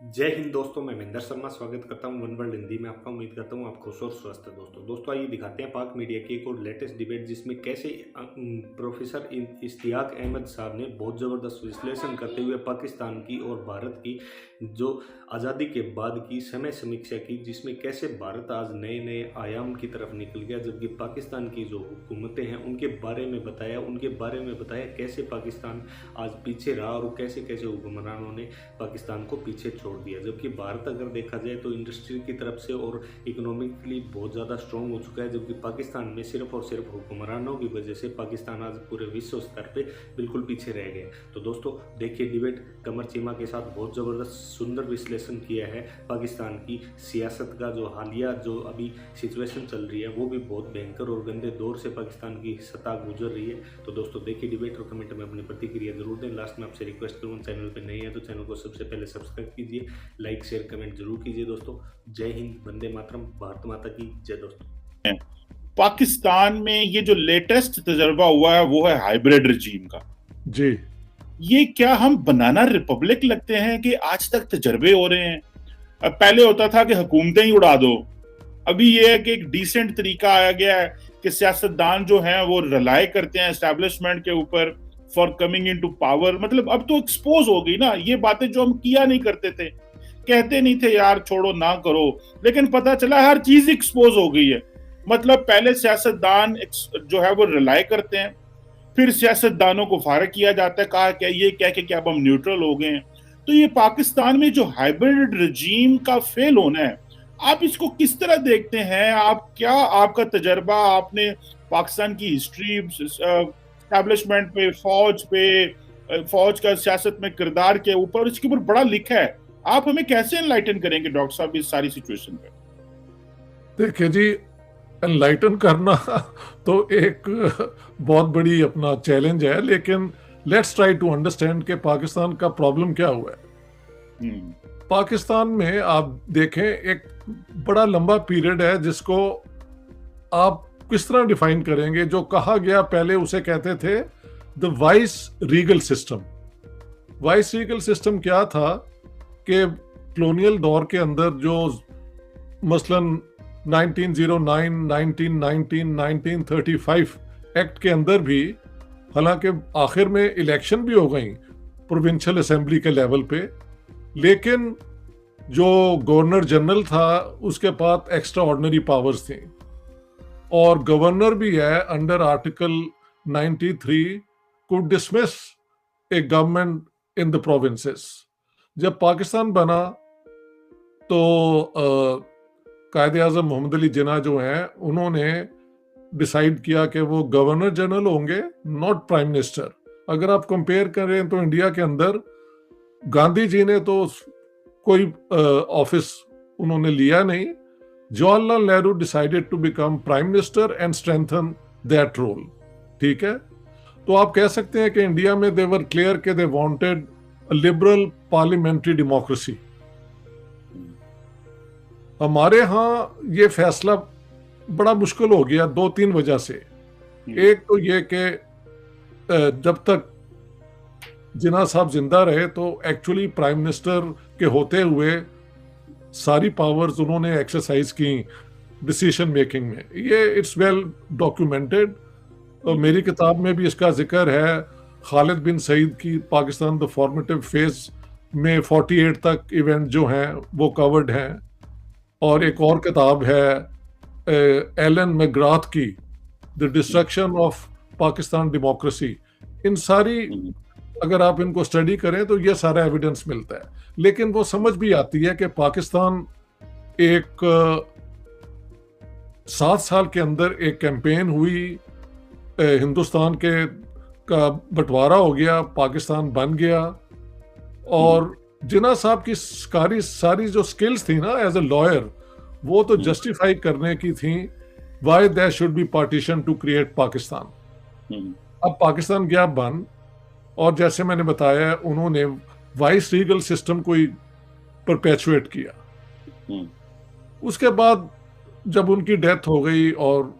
जय हिंद दोस्तों, मैं महेंद्र शर्मा स्वागत करता हूं वन वर्ल्ड हिंदी में आपका। उम्मीद करता हूं आप खुश और स्वस्थ हैं। दोस्तों आइए दिखाते हैं पाक मीडिया की एक और लेटेस्ट डिबेट, जिसमें कैसे प्रोफेसर इश्तियाक अहमद साहब ने बहुत ज़बरदस्त विश्लेषण करते हुए पाकिस्तान की और भारत की जो आज़ादी के बाद की समय समीक्षा की, जिसमें कैसे भारत आज नए नए आयाम की तरफ निकल गया, जबकि पाकिस्तान की जो हुकूमतें हैं उनके बारे में बताया कैसे पाकिस्तान आज पीछे रहा और कैसे कैसे हुक्मरानों ने पाकिस्तान को पीछे छोड़ दिया। जबकि भारत अगर देखा जाए तो इंडस्ट्री की तरफ से और इकोनॉमिकली बहुत ज़्यादा स्ट्रॉन्ग हो चुका है, जबकि पाकिस्तान में सिर्फ और सिर्फ हुक्मरानों की वजह से पाकिस्तान आज पूरे विश्व स्तर पे बिल्कुल पीछे रह गए। तो दोस्तों देखिए डिबेट कमर चीमा के साथ बहुत ज़बरदस्त सुंदर विश्लेषण किया है पाकिस्तान की सियासत का। जो हालिया जो अभी सिचुएशन चल रही है वो भी बहुत भयंकर और गंदे दौर से पाकिस्तान की सतह गुजर रही है। तो दोस्तों देखिए डिबेट और कमेंट में अपनी प्रतिक्रिया जरूर दें। लास्ट में आपसे रिक्वेस्ट करूँ, चैनल पर नहीं है तो चैनल को सबसे पहले सब्सक्राइब कीजिए, लाइक शेयर कमेंट जरूर कीजिए। दोस्तों जय हिंद, वंदे मातरम, भारत माता की जय। दोस्तों पाकिस्तान में ये जो लेटेस्ट तजर्बा हुआ है वो है हाइब्रिड रजीम का। जी, ये क्या हम बनाना रिपब्लिक लगते हैं कि आज तक तजर्बे हो रहे हैं? अब पहले होता था कि हुकूमतें ही उड़ा दो, अभी ये है कि एक डिसेंट तरीका आया गया है कि सियासतदान जो हैं वो रिलाई करते हैं एस्टैब्लिशमेंट के ऊपर फॉर कमिंग इनटू पावर। मतलब अब तो एक्सपोज हो गई ना ये बातें जो हम किया नहीं करते थे, कहते नहीं थे यार छोड़ो ना करो, लेकिन पता चला हर चीज एक्सपोज हो गई है। मतलब पहले सियासतदान जो है वो रिलाई करते हैं, फिर सियासतदानों को फारग किया जाता है, कहा क्या ये कह के क्या अब हम न्यूट्रल हो गए हैं। तो ये पाकिस्तान में जो हाइब्रिड रजीम का फेल होना है, आप इसको किस तरह देखते हैं? आप क्या आपका तजर्बा, आपने पाकिस्तान की हिस्ट्री, एस्टैब्लिशमेंट पे, फौज का सियासत में किरदार के ऊपर, इसके ऊपर बड़ा लिखा है, आप हमें कैसे एनलाइटन करेंगे डॉक्टर साहब इस सारी सिचुएशन पे? देखिए जी, एनलाइटन करना तो एक बहुत बड़ी अपना चैलेंज है, लेकिन लेट्स ट्राई टू अंडरस्टैंड कि पाकिस्तान का प्रॉब्लम क्या हुआ है। पाकिस्तान में आप देखें एक बड़ा लंबा पीरियड है जिसको आप किस तरह डिफाइन करेंगे। जो कहा गया पहले उसे कहते थे the vice Regal system. Vice Regal system क्या था कि कॉलोनियल दौर के अंदर जो मसलन 1909, 1919, 1935 एक्ट के अंदर भी, हालांकि आखिर में इलेक्शन भी हो गई प्रोविंशियल असेंबली के लेवल पे, लेकिन जो गवर्नर जनरल था उसके पास एक्स्ट्रा ऑर्डिनरी पावर्स थी, और गवर्नर भी है under article 93 could dismiss A government in the provinces. जब पाकिस्तान बना तो कायदे आज़म मोहम्मद अली जिन्ना जो हैं उन्होंने डिसाइड किया कि वो गवर्नर जनरल होंगे, नॉट प्राइम मिनिस्टर। अगर आप कंपेयर करें तो इंडिया के अंदर गांधी जी ने तो कोई ऑफिस उन्होंने लिया नहीं। Jawaharlal Nehru decided to become prime minister and strengthen that role. ठीक है, तो आप कह सकते हैं कि इंडिया में दे वर क्लियर कि they wanted a liberal parliamentary democracy. हमारे यहाँ ये फैसला बड़ा मुश्किल हो गया 2-3 वजह से। एक तो ये कि जब तक जिन्ना साहब जिंदा रहे तो एक्चुअली प्राइम मिनिस्टर के होते हुए सारी पावर्स उन्होंने एक्सरसाइज की डिसीजन मेकिंग में। ये इट्स वेल डॉक्यूमेंटेड, और मेरी किताब में भी इसका जिक्र है। खालिद बिन सईद की पाकिस्तान द फॉर्मेटिव फेज में 48 तक इवेंट जो हैं वो कवर्ड हैं। और एक और किताब है एलन मैग्राथ की the destruction of Pakistan democracy. इन सारी अगर आप इनको स्टडी करें तो ये सारा एविडेंस मिलता है। लेकिन वो समझ भी आती है कि पाकिस्तान एक 7 साल के अंदर एक कैंपेन हुई, हिंदुस्तान के का बंटवारा हो गया, पाकिस्तान बन गया, और जिन्ना साहब की सारी जो स्किल्स थी ना एज अ लॉयर, वो तो जस्टिफाई करने की थी why there should be partition to create Pakistan. अब पाकिस्तान गया बन, और जैसे मैंने बताया उन्होंने वाइस रीगल सिस्टम को ही परपेचुएट किया। उसके बाद जब उनकी डेथ हो गई और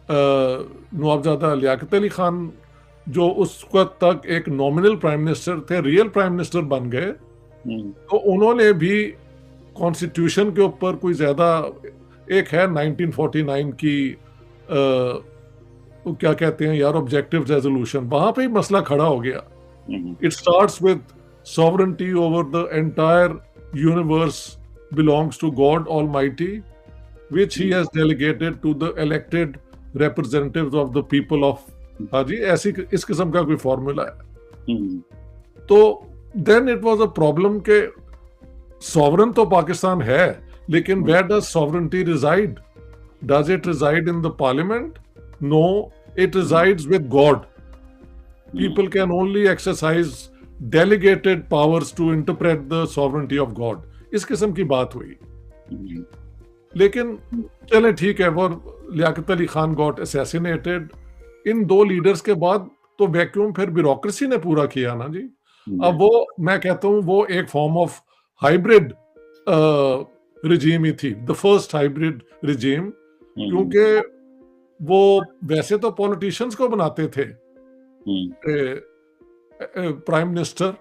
नवाबजादा लियाकत अली खान जो उस वक्त तक एक नॉमिनल प्राइम मिनिस्टर थे, रियल प्राइम मिनिस्टर बन गए, तो उन्होंने भी कॉन्स्टिट्यूशन के ऊपर कोई ज्यादा, एक है 1949 की वो क्या कहते हैं यार, ऑब्जेक्टिव रेजोल्यूशन, वहां पे ही मसला खड़ा हो गया. It starts with sovereignty over the entire universe belongs to God Almighty, which He has delegated to the elected representatives of the people of. हाँ जी, ऐसी इस किस्म का कोई फॉर्मूला है. तो then it was a problem के सॉवरन तो पाकिस्तान है, लेकिन where does sovereignty reside? Does it reside in the parliament? No, it resides with God. People can only exercise delegated powers to interpret the sovereignty of God. इस किस्म की बात हुई. लेकिन चले ठीक है, वो लियाकत अली खान गॉट असैसिनेटेड. इन दो लीडर्स के बाद तो वैक्यूम फिर ब्यूरोक्रेसी ने पूरा किया ना जी. अब वो मैं कहता हूँ वो एक फॉर्म ऑफ हाइब्रिड रिजीम ही थी, द फर्स्ट हाइब्रिड रिजीम, क्योंकि वो वैसे तो पॉलिटिशियंस को बनाते थे prime minister.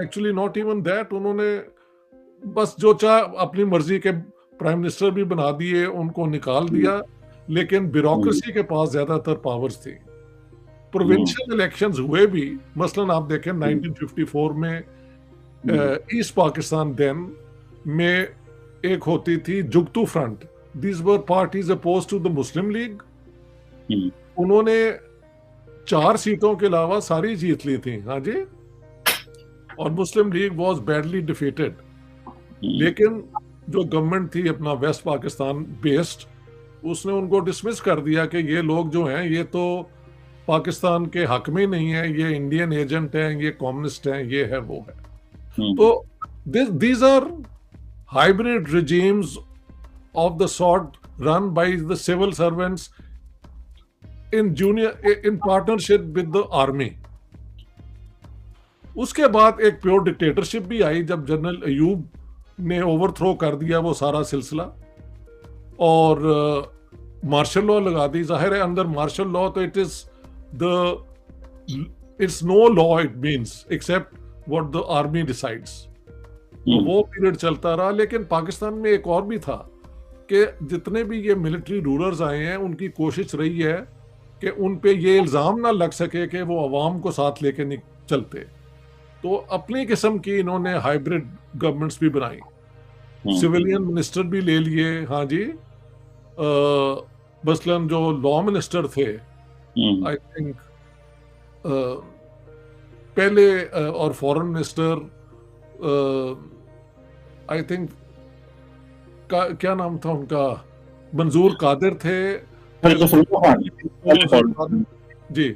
Actually not even that, उन्होंने बस जो चाह अपनी मर्जी के प्राइम मिनिस्टर भी बना दिए, उनको निकाल दिया, लेकिन ब्यूरोक्रेसी के पास ज्यादातर पावर्स थी. प्रोविंशियल इलेक्शंस हुए भी, मसलन आप देखें 1954 में ईस्ट पाकिस्तान देन में एक होती थी Jukto front. These were parties opposed to the Muslim League. उन्होंने 4 सीटों के अलावा सारी जीत ली थी. हाँ जी, और मुस्लिम लीग वाज बैडली डिफीटेड. लेकिन जो गवर्नमेंट थी अपना वेस्ट पाकिस्तान बेस्ड, उसने उनको डिसमिस कर दिया कि ये लोग जो हैं ये तो पाकिस्तान के हक में नहीं है, ये इंडियन एजेंट हैं, ये कम्युनिस्ट हैं, ये है वो है. तो these are hybrid regimes of the sort run by the civil servants in partnership with the army. उसके बाद एक प्योर डिक्टेटरशिप भी आई जब जनरल अयूब ने ओवरथ्रो कर दिया वो सारा सिलसिला और मार्शल लॉ लगा दी. जाहिर है अंदर मार्शल लॉ तो it's no law, it means except what the army decides. तो वो पीरियड चलता रहा. लेकिन पाकिस्तान में एक और भी था कि जितने भी ये मिलिट्री रूलर्स आए हैं, उनकी कोशिश रही है कि उन पे ये इल्ज़ाम ना लग सके कि वो अवाम को साथ लेके नहीं चलते. तो अपनी किस्म की इन्होंने हाइब्रिड गवर्नमेंट्स भी बनाई, सिविलियन मिनिस्टर भी ले लिए. हाँ जी, मसलन जो लॉ मिनिस्टर थे, आई थिंक पहले, और फॉरेन मिनिस्टर, आई थिंक क्या नाम था उनका, मंजूर कादिर थे जी,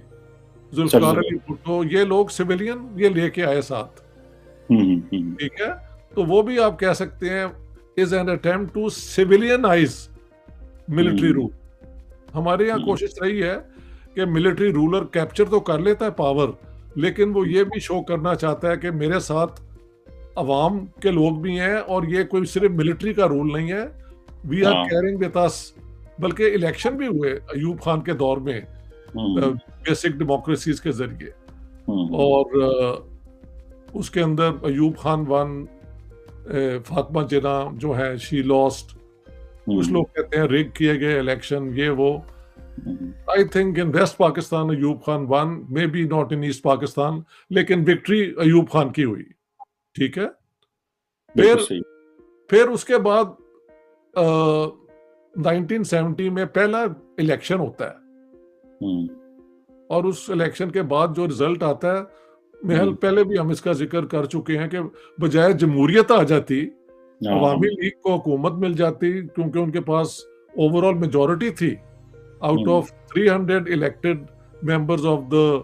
जुल्फिकार अली भुट्टो, ये लोग सिविलियन ये लेके आए साथ. ठीक है, तो वो भी आप कह सकते हैं is an attempt to civilianize military rule. हमारे यहाँ कोशिश रही है कि मिलिट्री रूलर कैप्चर तो कर लेता है पावर, लेकिन वो ये भी शो करना चाहता है कि मेरे साथ अवाम के लोग भी हैं और ये कोई सिर्फ मिलिट्री का रूल नहीं है, we are carrying with us. बल्कि इलेक्शन भी हुए अयूब खान के दौर में बेसिक डेमोक्रेसीज के जरिए, और उसके अंदर अयूब खान वन, फातिमा जिन्ना जो है शी लॉस्ट. कुछ लोग कहते हैं रिग किए गए इलेक्शन, ये वो. I think in West Pakistan Ayub Khan won, maybe not in East Pakistan, लेकिन विक्ट्री अयूब खान की हुई. ठीक है, फिर उसके बाद 1970 में पहला इलेक्शन होता है, और उस इलेक्शन के बाद जो रिजल्ट आता है, महल पहले भी हम इसका जिक्र कर चुके हैं कि बजाय जमहूरियत आ जाती, अवामी लीग को हुकूमत मिल जाती, क्योंकि उनके पास ओवरऑल मेजॉरिटी थी. Out of 300 elected members of the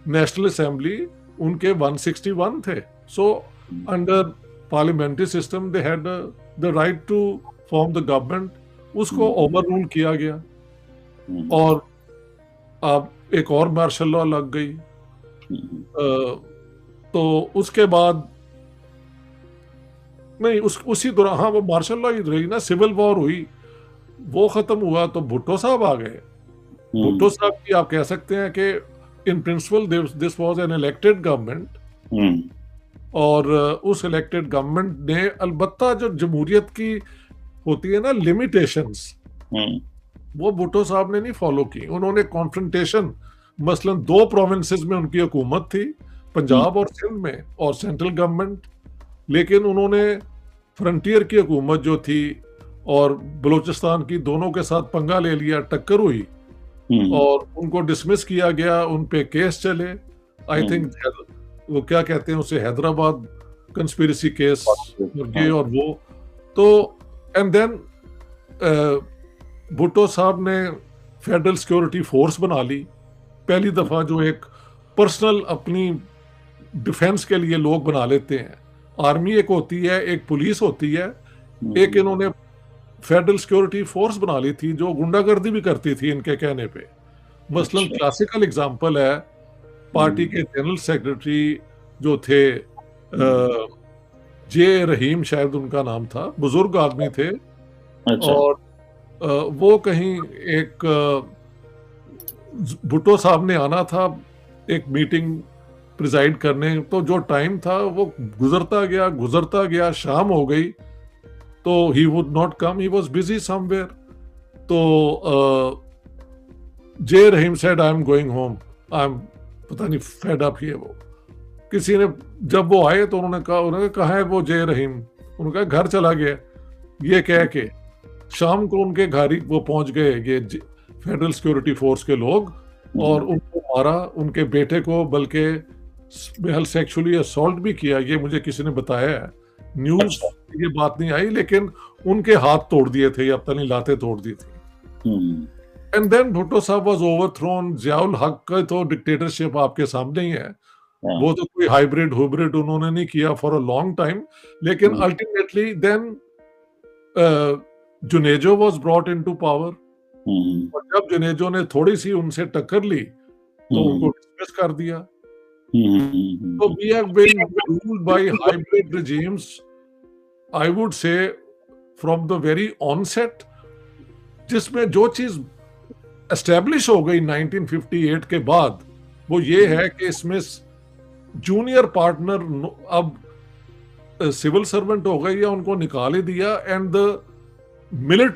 National Assembly, उनके 161 थे. So under parliamentary system they had the right to form the government. उसको ओवर रूल किया गया, और अब एक और मार्शल लॉ लग गई. तो उसके बाद नहीं, उसी दौरान, हाँ, वो मार्शल लॉ ही रही ना, सिविल वॉर हुई, वो खत्म हुआ तो भुट्टो साहब आ गए. भुट्टो साहब की आप कह सकते हैं कि in principle this was an elected government, और उस इलेक्टेड गवर्नमेंट ने अलबत्ता जो जमहूरियत की होती है ना लिमिटेशंस, वो भुट्टो साहब ने नहीं फॉलो की। उन्होंने कॉन्फ्रंटेशन, मसलन 2 प्रोविंसेस में उनकी हुकूमत थी, पंजाब और सिंध में, और सेंट्रल गवर्नमेंट, लेकिन उन्होंने फ्रंटियर की हुकूमत जो थी और बलूचिस्तान की, दोनों के साथ पंगा ले लिया, टक्कर हुई और उनको डिसमिस किया गया, उन पे केस चले। आई थिंक वो क्या कहते हैं उसे, हैदराबाद कंस्पिरेसी केस करके, और वो तो एंड देन भुट्टो साहब ने फेडरल सिक्योरिटी फोर्स बना ली। पहली दफा जो एक पर्सनल अपनी डिफेंस के लिए लोग बना लेते हैं। आर्मी एक होती है, एक पुलिस होती है, एक इन्होंने फेडरल सिक्योरिटी फोर्स बना ली थी जो गुंडागर्दी भी करती थी इनके कहने पे। मसलन क्लासिकल एग्जांपल है, पार्टी के जनरल सेक्रेटरी जो थे जे रहीम, शायद उनका नाम था, बुजुर्ग आदमी थे। अच्छा। और वो कहीं एक भुट्टो साहब ने आना था एक मीटिंग प्रिजाइड करने, तो जो टाइम था वो गुजरता गया, शाम हो गई, तो he would not come, he was busy somewhere. तो J Rahim said I am going home, I am पता नहीं फेड अप ही है वो। किसी ने, जब वो आए तो उन्होंने कहा है वो जे रहीम, उन्होंने कहा घर चला गया। ये कह के शाम को उनके घर ही वो पहुंच गए ये फेडरल सिक्योरिटी फोर्स के लोग, और उनको मारा, उनके बेटे को बल्कि बेहल सेक्सुअली असॉल्ट भी किया। ये मुझे किसी ने बताया है, न्यूज ये बात नहीं आई, लेकिन उनके हाथ तोड़ दिए थे या पता नहीं लाते तोड़ दी थी। एंड देन भुट्टो साहब वाज ओवरथ्रोन। जियाउल हक का तो डिक्टेटरशिप आपके सामने ही है, वो तो कोई हाइब्रिड उन्होंने नहीं किया फॉर अ लॉन्ग टाइम, लेकिन ultimately then Junejo was brought into power, और जब जुनेजो ने थोड़ी सी उनसे टक्कर ली तो उनको डिसमिस कर दिया। So we have been ruled by hybrid regimes, I would say, from the very onset, जिसमें जो चीज एस्टेब्लिश हो गई 1958 के बाद, वो ये है कि इसमें जूनियर पार्टनर अब सिविल सर्वेंट हो गए या उनको निकाल ही दिया, एंड द मिलिट्री